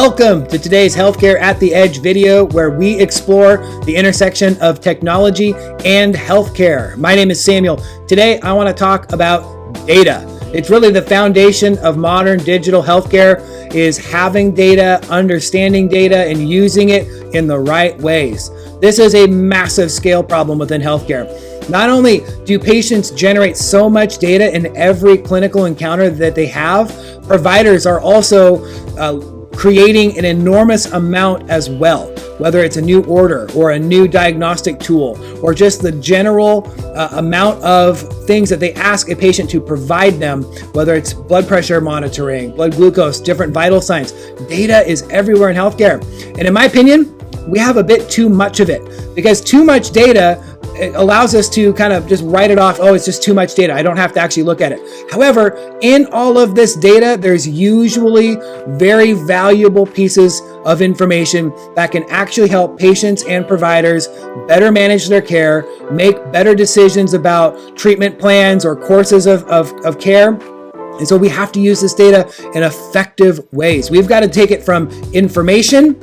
Welcome to today's Healthcare at the Edge video, where we explore the intersection of technology and healthcare. My name is Samuel. Today, I want to talk about data. It's really the foundation of modern digital healthcare, is having data, understanding data, and using it in the right ways. This is a massive scale problem within healthcare. Not only do patients generate so much data in every clinical encounter that they have, providers are also creating an enormous amount as well, whether it's a new order or a new diagnostic tool or just the general amount of things that they ask a patient to provide them, whether it's blood pressure monitoring, blood glucose, different vital signs. Data is everywhere in healthcare. And in my opinion, we have a bit too much of it, because too much data, it allows us to kind of just write it off. Oh, it's just too much data. I don't have to actually look at it. However, in all of this data, there's usually very valuable pieces of information that can actually help patients and providers better manage their care, make better decisions about treatment plans or courses of care. And so we have to use this data in effective ways. We've got to take it from information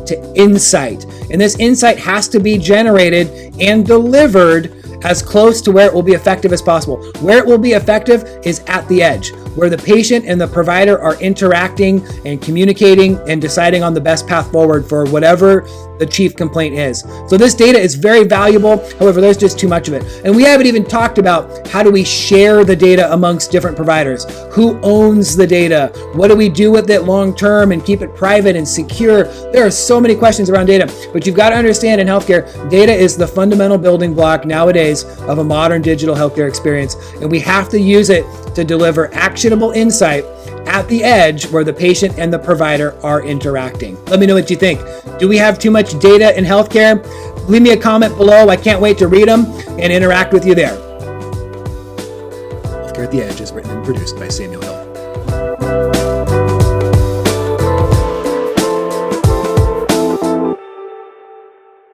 to insight. And this insight has to be generated and delivered as close to where it will be effective as possible. Where it will be effective is at the edge, where the patient and the provider are interacting and communicating and deciding on the best path forward for whatever the chief complaint is. So this data is very valuable. However, there's just too much of it. And we haven't even talked about how do we share the data amongst different providers? Who owns the data? What do we do with it long term and keep it private and secure? There are so many questions around data, but you've got to understand in healthcare, data is the fundamental building block nowadays of a modern digital healthcare experience. And we have to use it to deliver actionable insight at the edge where the patient and the provider are interacting. Let me know what you think. Do we have too much data in healthcare? Leave me a comment below. I can't wait to read them and interact with you there. Healthcare at the Edge is written and produced by Samuel Hill.